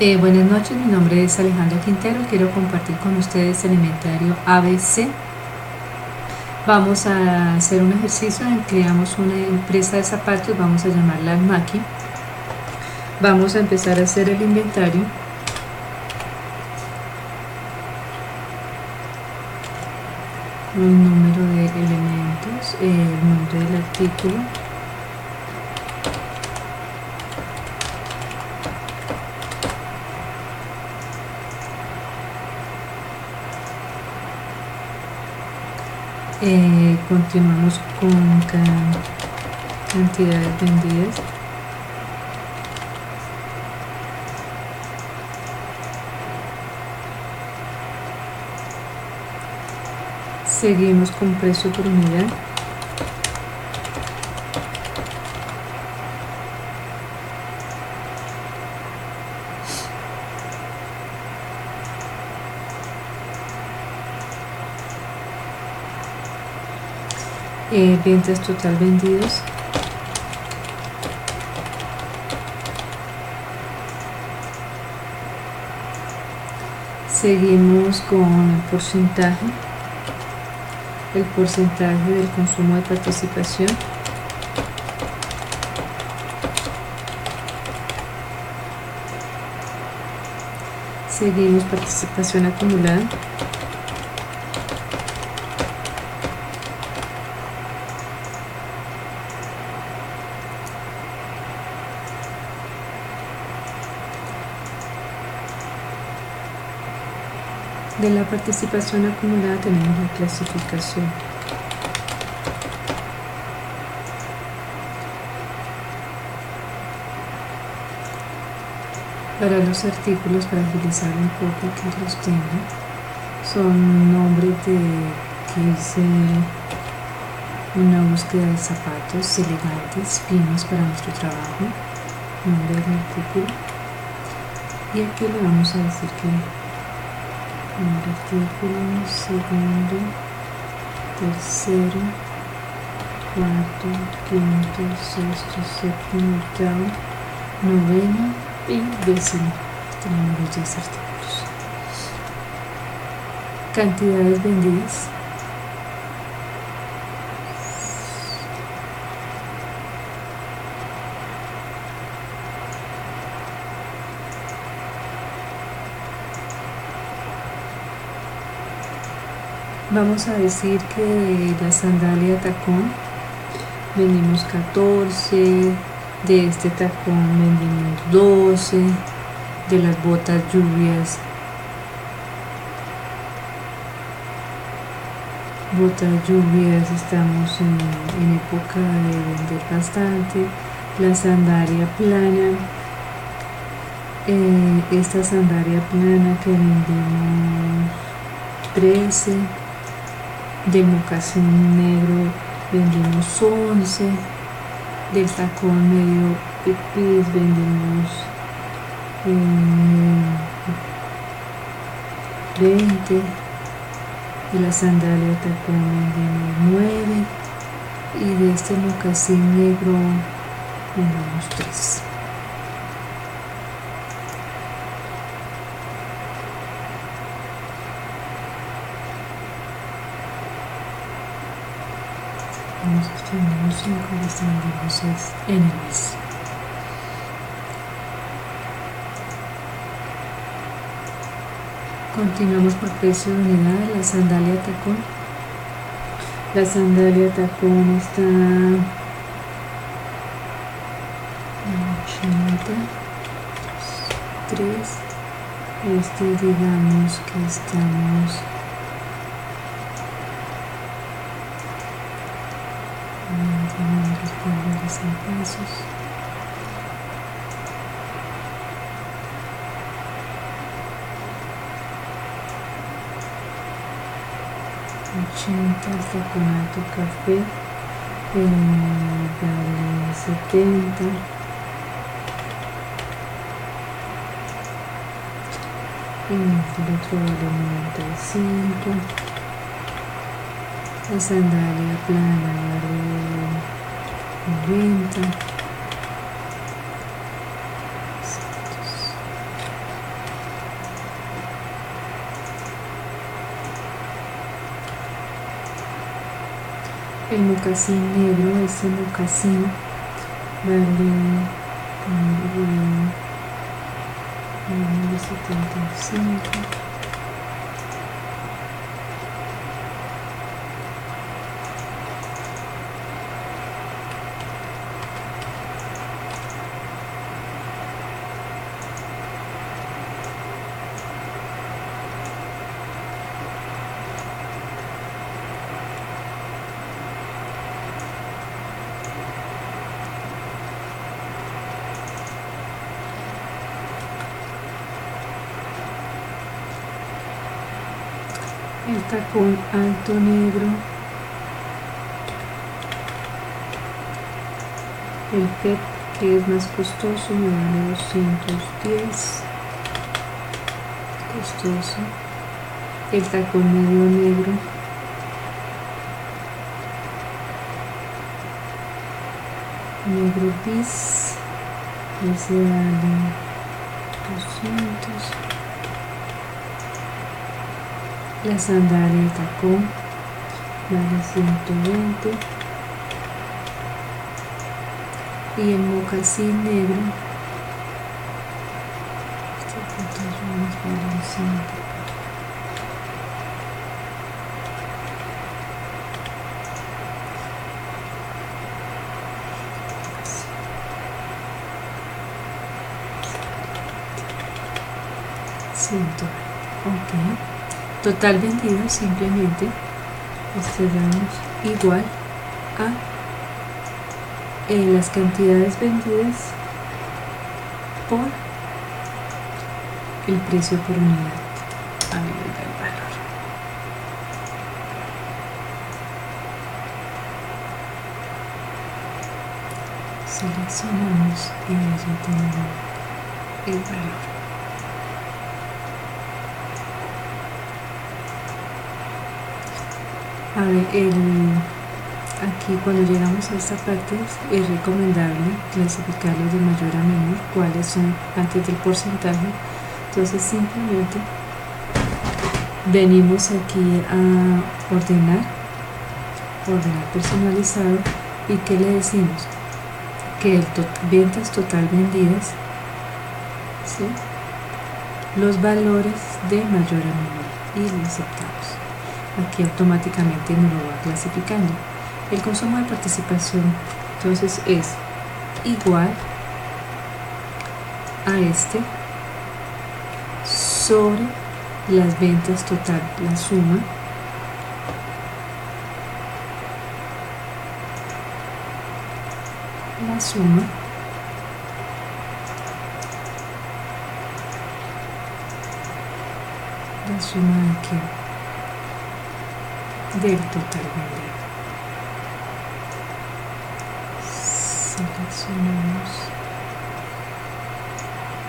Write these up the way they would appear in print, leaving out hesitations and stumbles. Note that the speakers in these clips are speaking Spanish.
Buenas noches, mi nombre es Alejandra Quintero. Quiero compartir con ustedes el inventario ABC. Vamos a hacer un ejercicio en que creamos una empresa de zapatos, vamos a llamarla Maki. Vamos a empezar a hacer el inventario. Un número de elementos, el nombre del artículo, continuamos con cantidades vendidas, seguimos con precio por unidad, ventas total vendidos, seguimos con el porcentaje del consumo de participación, seguimos participación acumulada, de la participación acumulada tenemos la clasificación. Para los artículos, para agilizar un poco que los tenga, son nombres de que hice una búsqueda de zapatos elegantes, finos para nuestro trabajo, nombre del artículo, y aquí le vamos a decir que primer artículo, segundo, tercero, cuarto, quinto, sexto, séptimo, octavo, noveno y décimo. Tenemos los 10 artículos. Cantidades vendidas. Vamos a decir que de la sandalia tacón vendimos 14, de este tacón vendimos 12, de las botas lluvias estamos en época de vender bastante. La sandalia plana, esta sandalia plana que vendimos 13, del mocasín negro vendimos 11, del tacón medio pipis vendimos 20, de la sandalia tacón vendimos 9 y de este mocasín negro vendimos 3. Nosotros tenemos 5 y este vendimos 6 en el mes. Continuamos por precio de unidad. La sandalia tacón. La sandalia tacón está en 80, 3. Digamos que estamos en pesos. $80 el taconato café, vale 70. Y el otro vale 95. La sandalia plana vale 90. El mocasín negro, este mocasín vale 9.75. El tacón alto negro, el PET, que es más costoso, me vale 210, costoso. El tacón medio negro, negro bis, ese vale 200. La sandalia de tacón vale 120. Y el mocasín negro, estos pantalones valen 100. Ok. Total vendido, simplemente damos igual a las cantidades vendidas por el precio por unidad. A mí me da el valor. Seleccionamos y ya tenemos el valor. A ver, aquí cuando llegamos a esta parte es recomendable clasificarlos de mayor a menor, cuáles son antes del porcentaje. Entonces simplemente venimos aquí a ordenar personalizado, y ¿qué le decimos? Que el ventas total vendidas, ¿sí? Los valores de mayor a menor, y lo aceptamos. Aquí automáticamente nos lo va clasificando. El consumo de participación entonces es igual a este sobre las ventas total, la suma de aquí del total vendido. Seleccionamos,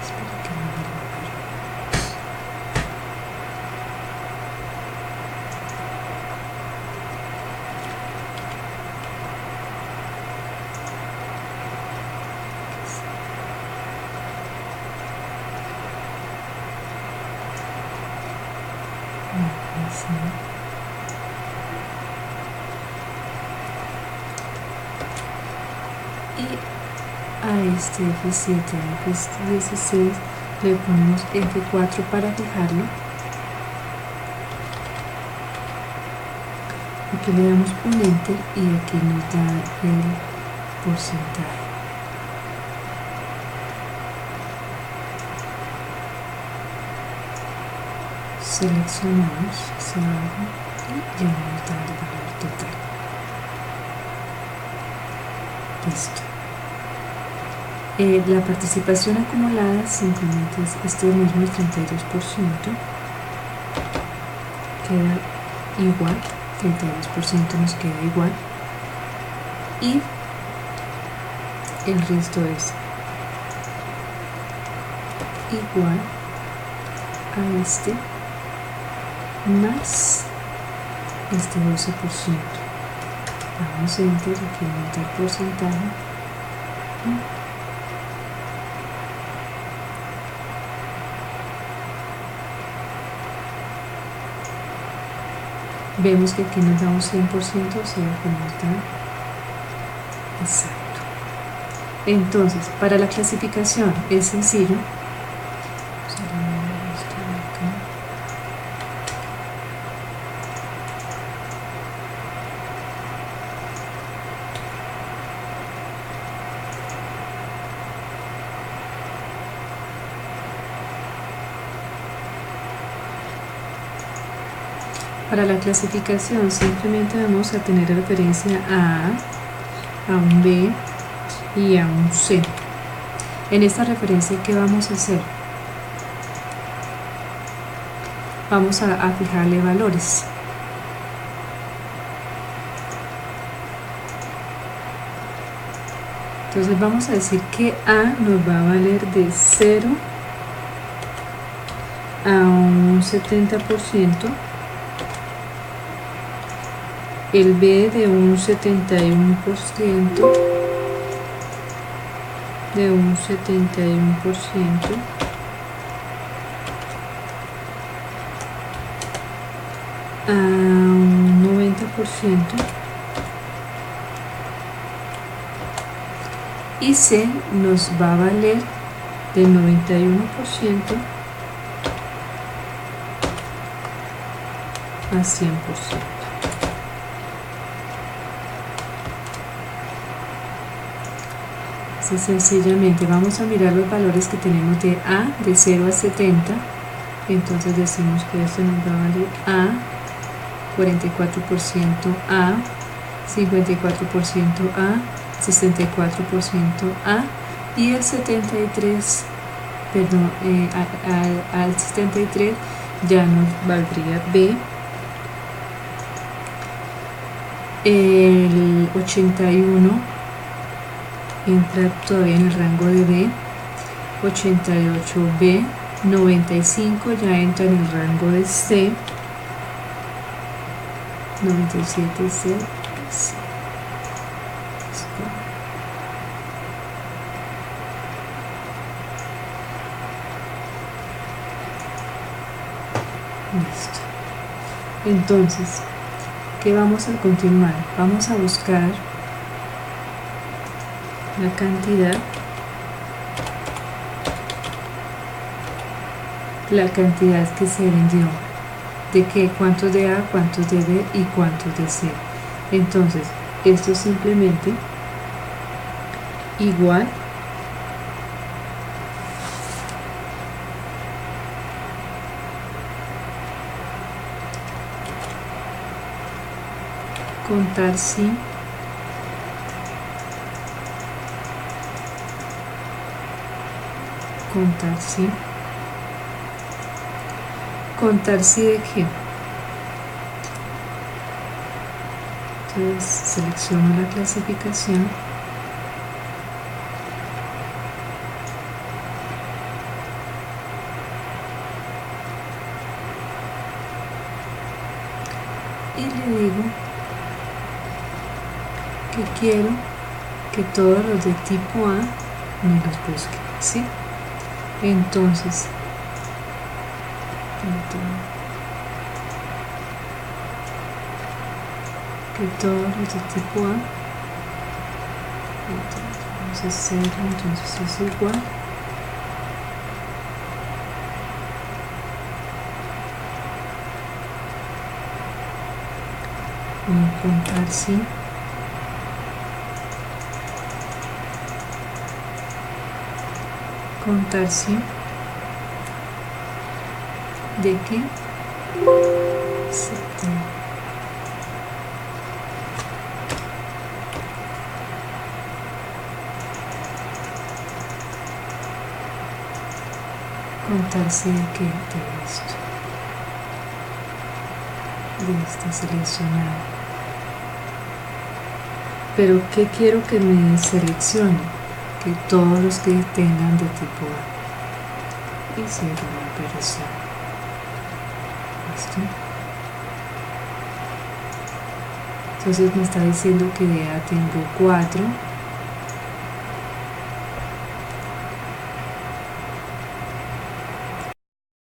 espero que no me lo y a este F7, a F16 le ponemos F4 para fijarlo. Aquí le damos un enter y aquí nos da el porcentaje. Seleccionamos hacia abajo y ya nos da el valor total. Listo. La participación acumulada simplemente es este mismo, el 32%, queda igual, 32% nos queda igual, y el resto es igual a este más este 12%. Damos enter, aquí aumenta el porcentaje. Vemos que aquí nos da un 100%, o sea que nos da exacto. Entonces, para la clasificación es sencillo. Para la clasificación simplemente vamos a tener referencia a un B y a un C. En esta referencia, ¿qué vamos a hacer? Vamos a fijarle valores. Entonces vamos a decir que A nos va a valer de 0 a un 70%, el B de un 71%, a un 90%, y C nos va a valer del 91% a 100%. Así sencillamente vamos a mirar los valores que tenemos de A de 0 a 70. Entonces decimos que esto nos va a valer A, 44% A, 54% A, 64% A, y el 73, perdón, al 73 ya nos valdría B. El 81 entra todavía en el rango de B, 88 B, 95 ya entra en el rango de C, 97 C, C. Listo. Entonces, ¿qué vamos a continuar? Vamos a buscar la cantidad que se vendió, de qué, cuántos de A, cuántos de B y cuántos de C. Entonces, esto es simplemente igual contar si de qué. Entonces selecciono la clasificación y le digo que quiero que todos los de tipo A me los busque, ¿sí? Entonces que todos los de tipo A, entonces 0, entonces es igual contar si de qué. Contarse de qué, de esto, de este seleccionado. Pero ¿qué quiero que me seleccione? Que todos los que tengan de tipo A. Y cierro la operación. ¿Listo? Entonces me está diciendo que de A tengo 4.